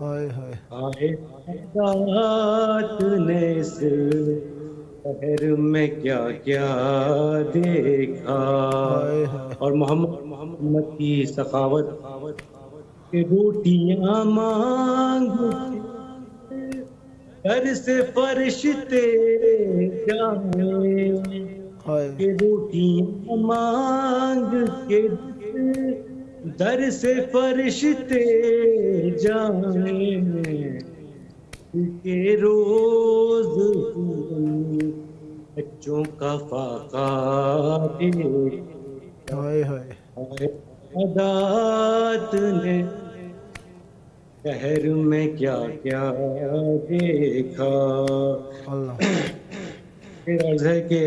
ہائے ہائے آئے سادات نے اس شہر میں کیا کیا دیکھا. ہائے ہائے اور محمد کی سخاوت کہ روٹیاں مانگ گھر سے فرشتے جائیں، ہائے کہ روٹیاں مانگ کے در سے فرشتے جائیں، کہ روز بچوں کا فاقہ دیکھا. ہائے ہائے عادات نے شہر میں کیا کیا دیکھا. اللہ پھر عرض ہے کہ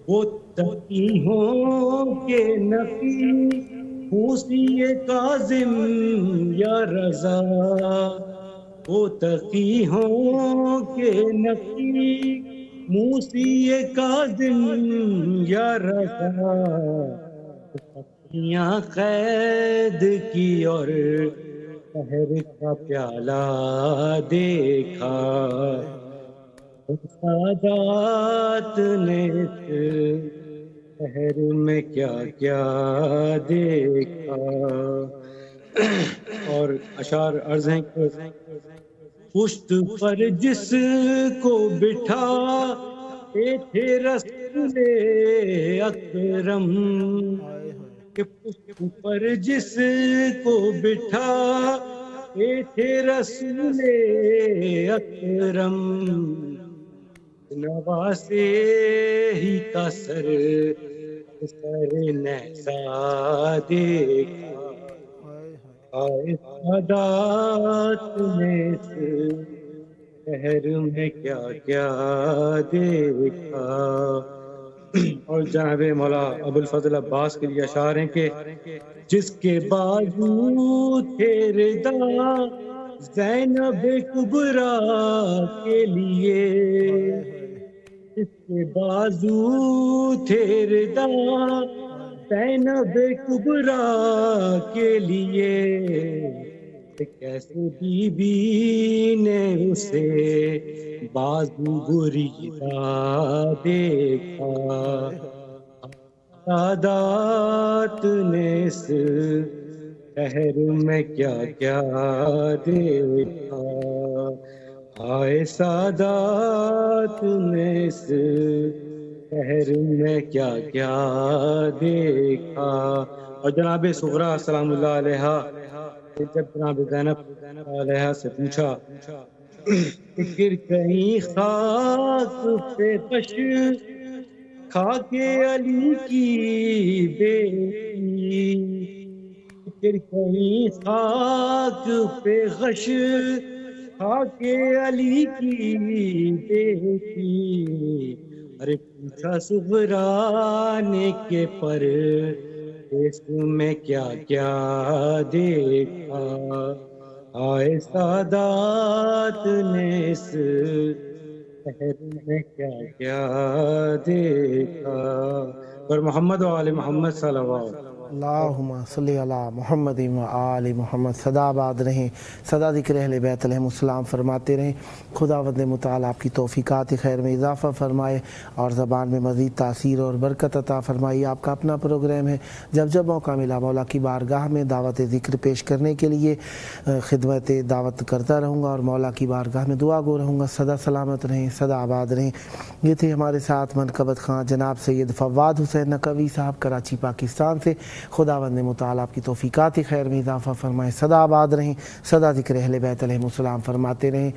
وہ تقی ہوں کہ نفی موسی کاظم یا رضا، وہ تقی ہوں کہ نفی موسی کاظم یا رضا، پتیاں قید کی اور شہر کا پیالہ دیکھا. سادات نے شہر میں کیا کیا دیکھا. اور اشعار عرض ہیں کہ پشت پر جس کو بٹھا تھے رسول اکرم، کہ پشت پر جس کو بٹھا تھے رسول اکرم، نواسے ہی کا سر نیزہ دیکھا. آئے سادات نے اس شہر میں کیا کیا دیکھا. اور جناب مولا ابوالفضل عباس کے لیے اشعار ہیں کہ جس کے بازو تھے ردا زینب کبریٰ کے لیے، جس کے بازو تھے ردا زینب کبریٰ کے لیے، کیسے بی بی نے اسے بازو بریدہ دیکھا. سادات نے اس شہر میں کیا کیا دیکھا. آئے سادات نے اس شہر میں کیا کیا دیکھا. اور جناب صغریٰ سلام اللہ علیہا جب جناب زینب علیہا سے پوچھا فکر کہیں خاک پہ غش کھا کے علی کی بیٹی، فکر کہیں خاک پہ غش کھا کے علی کی بیٹی. ارے پوچھا صغریٰ نے کہ پر اس میں کیا کیا دیکھا. آئے سادات نے اس شہر میں کیا کیا دیکھا. اور محمد و آل محمد صلی اللہ علیہ وسلم. اللہم صلی علی محمد و آل محمد. صدا آباد رہیں، صدا ذکر اہل بیت علیہم السلام فرماتے رہیں. خداوند متعال آپ کی توفیقات خیر میں اضافہ فرمائے اور زبان میں مزید تاثیر اور برکت عطا فرمائی. آپ کا اپنا پروگرام ہے، جب جب موقع ملا مولا کی بارگاہ میں دعوت ذکر پیش کرنے کے لیے خدمت دعوت کرتا رہوں گا اور مولا کی بارگاہ میں دعا گو رہوں گا. صدا سلامت رہیں، صدا آباد رہیں. یہ تھے ہمارے ساتھ منقبت خان جناب سید فواد حسین نقوی صاحب کراچی پاکستان سے. خداوند متعال آپ کی توفیقات خیر میں اضافہ فرمائے. صدا آباد رہیں، صدا ذکر اہل بیت علیہم السلام فرماتے رہیں.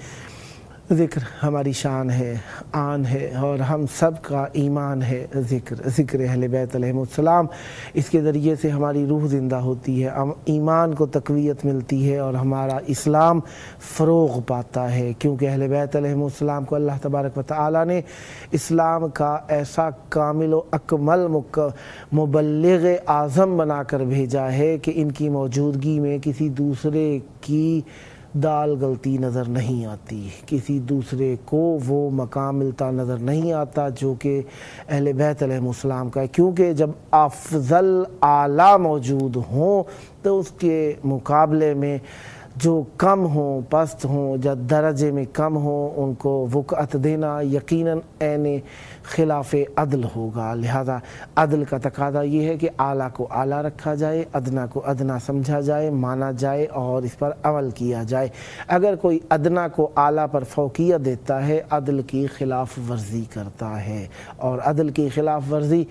ذکر ہماری شان ہے، آن ہے اور ہم سب کا ایمان ہے. ذکر اہل بیت علیہم السلام، اس کے ذریعے سے ہماری روح زندہ ہوتی ہے، ایمان کو تقویت ملتی ہے اور ہمارا اسلام فروغ پاتا ہے. کیونکہ اہل بیت علیہم السلام کو اللہ تبارک و تعالی نے اسلام کا ایسا کامل و اکمل مبلغ اعظم بنا کر بھیجا ہے کہ ان کی موجودگی میں کسی دوسرے کی دال گلتی نظر نہیں آتی، کسی دوسرے کو وہ مقام ملتا نظر نہیں آتا جو کہ اہل بیت علیہ السلام کا ہے، کیونکہ جب افضل اعلیٰ موجود ہوں تو اس کے مقابلے میں جو کم ہوں، پست ہوں، یا درجے میں کم ہوں، ان کو وقعت دینا یقیناً عین خلاف عدل ہوگا۔ لہذا عدل کا تقاضا یہ ہے کہ اعلیٰ کو اعلیٰ رکھا جائے، ادنا کو ادنا سمجھا جائے، مانا جائے اور اس پر عمل کیا جائے۔ اگر کوئی ادنا کو اعلیٰ پر فوقیت دیتا ہے، عدل کی خلاف ورزی کرتا ہے، اور عدل کی خلاف ورزی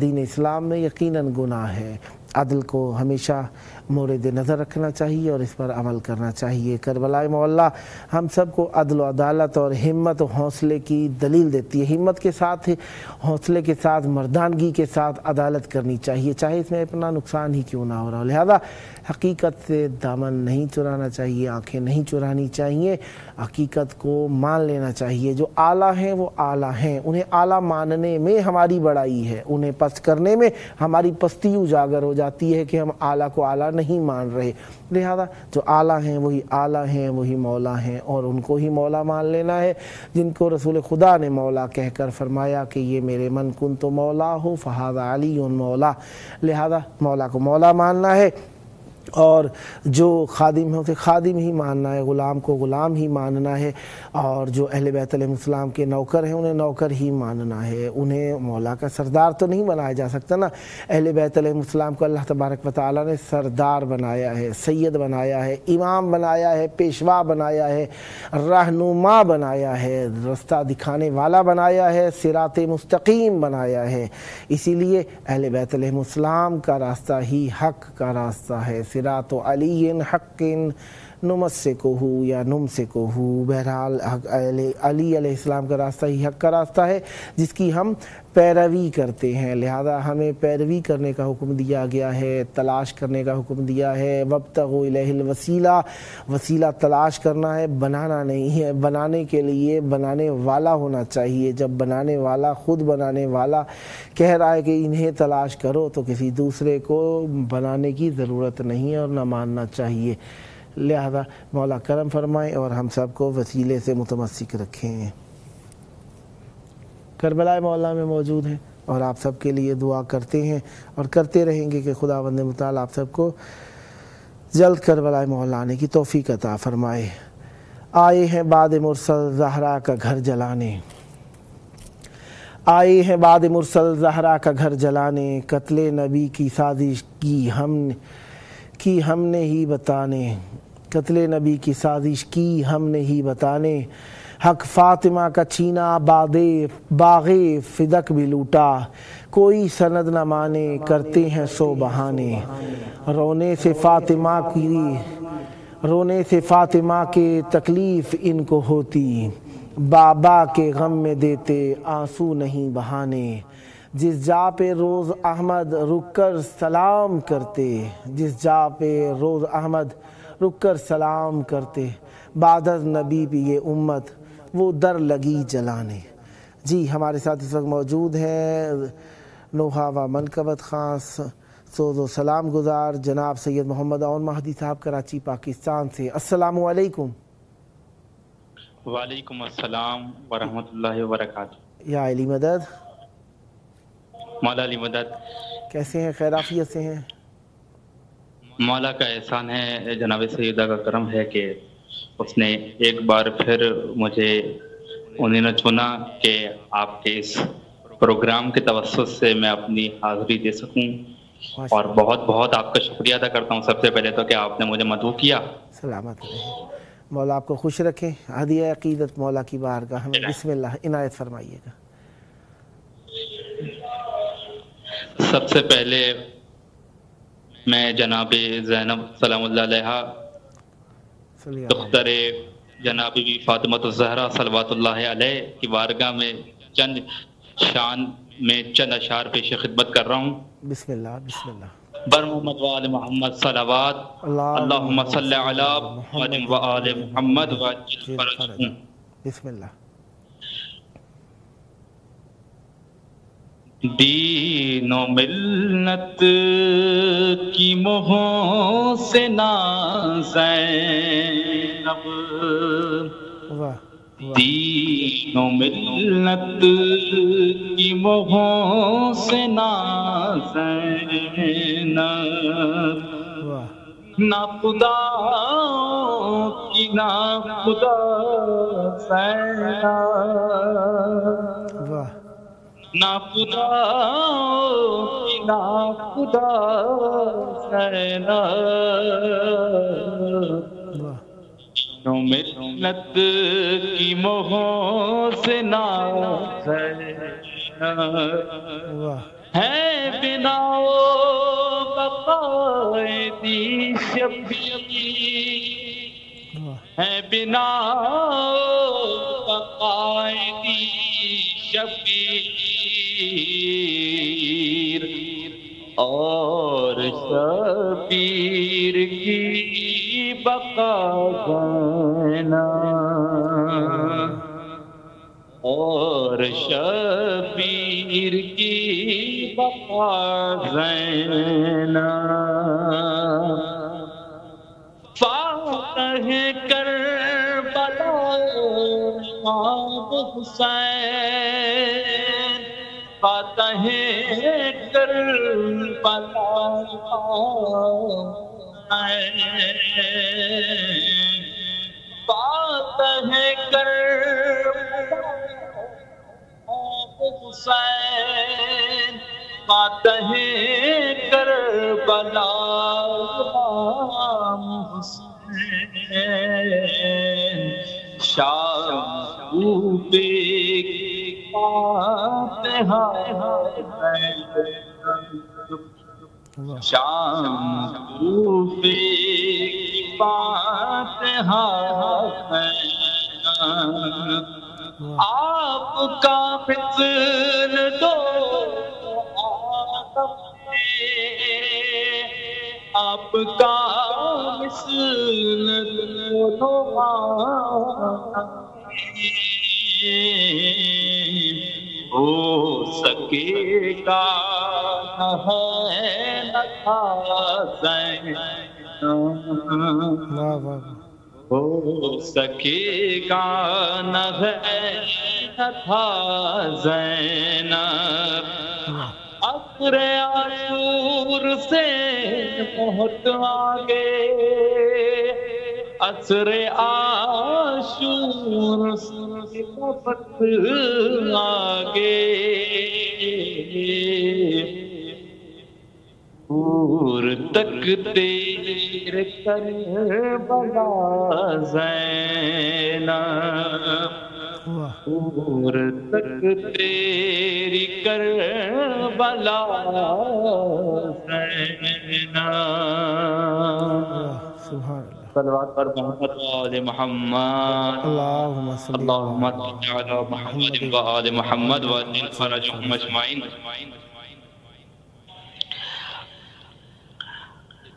دین اسلام میں یقیناً گناہ ہے۔ عدل کو ہمیشہ مورد نظر رکھنا چاہیے اور اس پر عمل کرنا چاہیے۔ کربلائے معلیٰ ہم سب کو عدل و عدالت اور ہمت و حوصلے کی دلیل دیتی ہے۔ ہمت کے ساتھ، حوصلے کے ساتھ، مردانگی کے ساتھ عدالت کرنی چاہیے، چاہے اس میں اپنا نقصان ہی کیوں نہ ہو رہا ہو۔ لہذا حقیقت سے دامن نہیں چرانا چاہیے، آنکھیں نہیں چرانی چاہیے، حقیقت کو مان لینا چاہیے۔ جو اعلیٰ ہیں وہ اعلیٰ ہیں، انہیں اعلیٰ ماننے میں ہماری بڑائی ہے، انہیں پست کرنے میں ہماری پستی اجاگر ہو جاتی ہے کہ ہم اعلیٰ کو اعلیٰ نہیں مان رہے۔ لہذا جو اعلیٰ ہیں وہی اعلیٰ ہیں، وہی مولا ہیں، اور ان کو ہی مولا مان لینا ہے، جن کو رسول خدا نے مولا کہہ کر فرمایا کہ یہ میرے من کن تو مولا ہو فہذا علی مولا۔ لہذا مولا کو مولا ماننا ہے، اور جو خادم ہے اسے خادم ہی ماننا ہے، غلام کو غلام ہی ماننا ہے، اور جو اہل بیت علیہ السلام کے نوکر ہیں انہیں نوکر ہی ماننا ہے۔ انہیں مولا کا سردار تو نہیں بنایا جا سکتا نا۔ اہل بیت علیہ السلام کو اللہ تبارک و تعالیٰ نے سردار بنایا ہے، سید بنایا ہے، امام بنایا ہے، پیشوا بنایا ہے، رہنما بنایا ہے، رستہ دکھانے والا بنایا ہے، صراط مستقیم بنایا ہے۔ اسی لیے اہل بیت علیہ السلام کا راستہ ہی حق کا راستہ ہے۔ صراط علی حق نمسکہ یا نمسکہ، بہرحال علی علیہ السلام کا راستہ ہی حق کا راستہ ہے جس کی ہم پیروی کرتے ہیں۔ لہذا ہمیں پیروی کرنے کا حکم دیا گیا ہے، تلاش کرنے کا حکم دیا ہے۔ وابتغوا الیہ الوسیلہ، وسیلہ تلاش کرنا ہے، بنانا نہیں ہے۔ بنانے کے لیے بنانے والا ہونا چاہیے۔ جب بنانے والا، خود بنانے والا کہہ رہا ہے کہ انہیں تلاش کرو تو کسی دوسرے کو بنانے کی ضرورت نہیں ہے اور نہ ماننا چاہیے۔ لہذا مولا کرم فرمائیں اور ہم سب کو وسیلے سے متمسک رکھیں۔ کربلا مولا میں موجود ہیں اور آپ سب کے لیے دعا کرتے ہیں اور کرتے رہیں گے کہ خداوند متعال آپ سب کو جلد کربلا مولا آنے کی توفیق عطا فرمائے۔ آئے ہیں بعد مرسل زہرا کا گھر جلانے، آئے ہیں بعد مرسل زہرا کا گھر جلانے، قتل نبی کی سازش کی ہم نے ہی بتانے، قتل نبی کی سازش کی ہم نے ہی بتانے، حق فاطمہ کا چھینا باغ فدق بھی لوٹا، کوئی سند نہ مانے کرتے ہیں سو بہانے، رونے سے فاطمہ کے تکلیف ان کو ہوتی، بابا کے غم میں دیتے آنسو نہیں بہانے، جس جا پہ روز احمد رک کر سلام کرتے، جس جا پہ روز احمد رک کر سلام کرتے، بعد از نبی بھی یہ امت وہ در لگی جلانے۔ جی ہمارے ساتھ اس وقت موجود ہیں نوحہ و منقبت خاص سوز و سلام گزار جناب سید محمد اون مہدی صاحب کراچی پاکستان سے۔ السلام علیکم۔ وعلیکم السلام ورحمۃ اللہ وبرکاتہ۔ یا علی مدد، مولا علی مدد، کیسے ہیں؟ خیر عافیت سے ہیں؟ مولا کا احسان ہے، جناب سیدہ کا کرم ہے کہ اس نے ایک بار پھر مجھے انہیں نے چنا کہ آپ کے اس پروگرام کے توسط سے میں اپنی حاضری دے سکوں، اور بہت بہت آپ کا شکریہ ادا کرتا ہوں سب سے پہلے تو کہ آپ نے مجھے مدعو کیا۔ سلامت رہے، مولا آپ کو خوش رکھیں۔ ہدیہ عقیدت مولا کی بارگاہ میں بسم اللہ عنایت فرمائیے گا۔ سب سے پہلے میں جناب زینب سلام اللہ علیہا دختر جناب بی فاطمہ الزہرا صلوات اللہ علیہ کی بارگاہ میں چند اشعار پیش خدمت کر رہا ہوں۔ بسم اللہ بسم اللہ۔ بر محمد و آل محمد صلوات، اللہم صلی علی محمد و آل محمد وعجل فرجہم۔ بسم اللہ۔ دین و ملت کی مہوں سے نازیں زینب دین و ملت کی محسنہ زینب نہ خدا کی نہ خدا زینب نہ خدا کی نہ خدا زینب ملت کی محسنہ زینب ہے بنا بقائدی شبیر ہے بنا بقائدی شبیر اور شبیر کی بقا زینب اور شبیر کی بقا زینب فاتح کربلا امام حسین فاتح کربلا فاتح کربلا حسین فاتح کربلا حسین شام کوفے کی فاتحہ شام کوفے کی فاتحہ آپ کا مثل دو آپ کا مثل دو ہو سکے گا نہ ہے نہ تھا زینب ہو سکے گا نہ ہے نہ تھا زینب عصر عاشور سے بہت آگے عصر عاشور سے بہت آگے دور تک تیرے کربلا زینب دور تک تیری کربلا زینب صلوات پر محمد و آل محمد اللہم صلی علی محمد و آل محمد و عجل فرجہم اجمعین.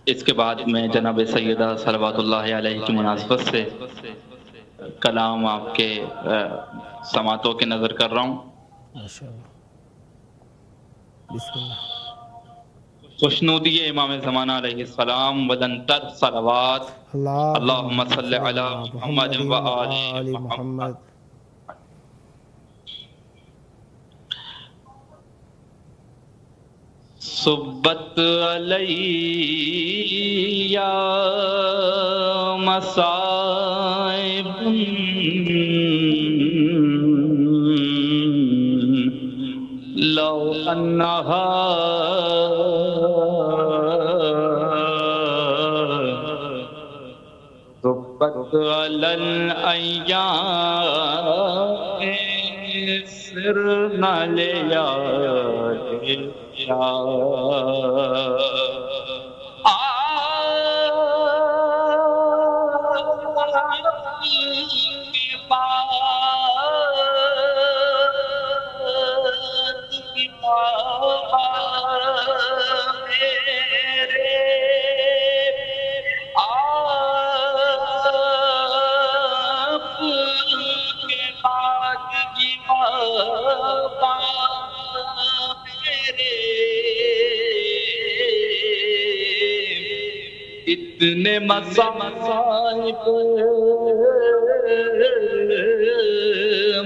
اس کے بعد میں جناب سیدہ صلوات اللہ علیہ کی مناسبت سے کلام آپ کے سماعتوں کے نظر کر رہا ہوں. بسم اللہ. خوشنودی امام زمانہ علیہ السلام ودنتر صلوات اللہم صلی علی محمد و آل محمد. صبت علیہ مصائب لو انہا صبت علی الایام سرنا لیالی کتنے مصائب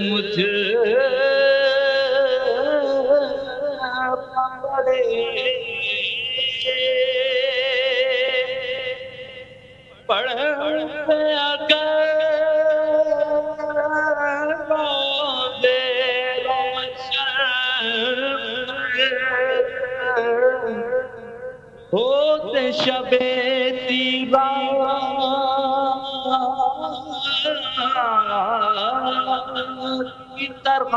مجھے پڑے پڑھتے اگر روزے روشن ہوتے شب کی طرح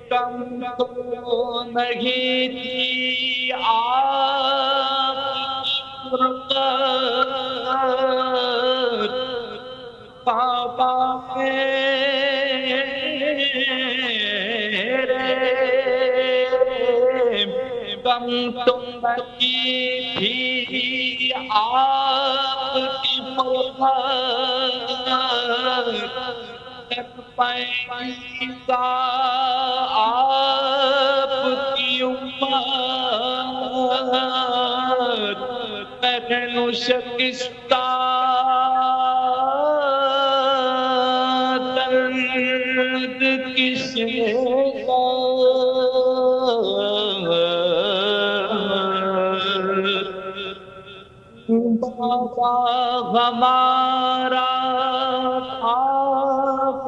کم تو نہیں تھی بابا میرے کم تو نہیں تھی آپ کی پیسہ آپ کی امت پہن شکستہ درد کس بابا ہمارا آپ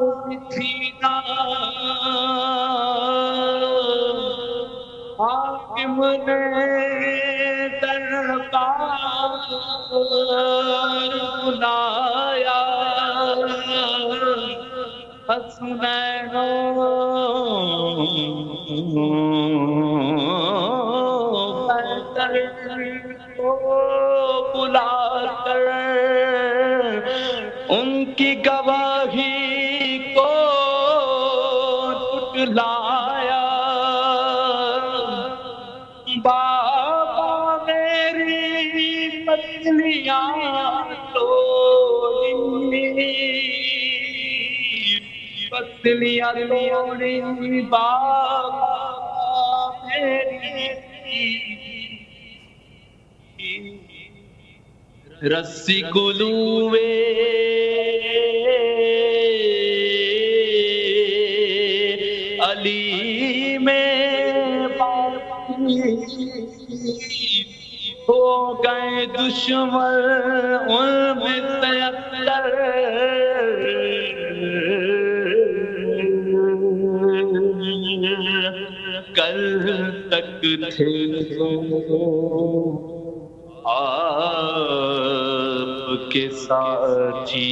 تھی نا حاکم نے دربار بلایا حسنین کو بلا کر ان کی گواہی کو جھٹلایا بابا میری پتلیاں توڑی پتلیاں توڑی بابا میری رسی گلوے علی میں باقی ہو گئے دشمن ان میں تیتر کل تک تھے آپ کے ساتھی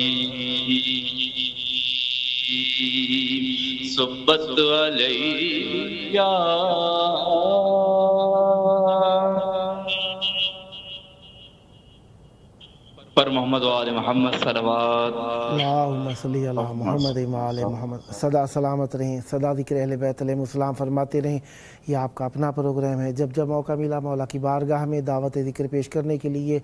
صبت علیہ پر محمد و آل محمد صلوات اللہم صلی علی محمد و آل محمد. صدا سلامت رہیں، صدا ذکر اہل بیت علیہ السلام فرماتے رہیں. یہ آپ کا اپنا پروگرام ہے. جب جب موقع ملا مولا کی بارگاہ میں دعوت ذکر پیش کرنے کے لیے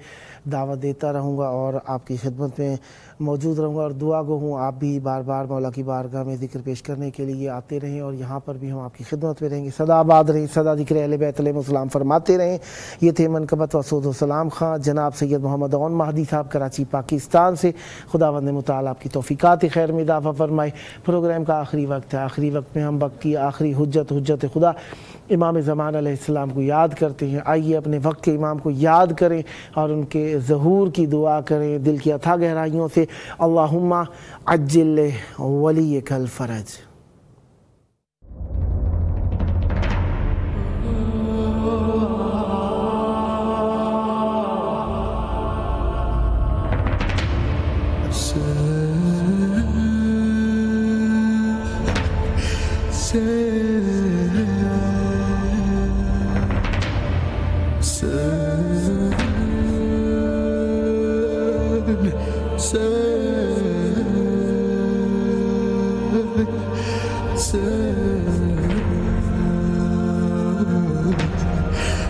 دعوت دیتا رہوں گا اور آپ کی خدمت میں موجود رہوں گا، اور دعا گو ہوں آپ بھی بار بار مولا کی بارگاہ میں ذکر پیش کرنے کے لیے آتے رہیں، اور یہاں پر بھی ہم آپ کی خدمت میں رہیں گے. صدا آباد رہیں، صدا ذکر اہل بیت علیہ السلام فرماتے رہیں. یہ تھے منقبت و سعود و سلام خان جناب سید محمد اون مہدی صاحب کراچی پاکستان سے. خداوند متعال آپ کی توفیقات خیر میں اضافہ فرمائے. پروگرام کا آخری وقت ہے. آخری وقت میں ہم وقت کی آخری حجت خدا امام زمان علیہ السلام کو یاد کرتے ہیں. آئیے اپنے وقت کے امام کو یاد کریں اور ان کے ظہور کی دعا کریں دل کی اتھا گہرائیوں سے. اللہم عجل ولیک الفرج.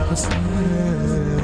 Hassan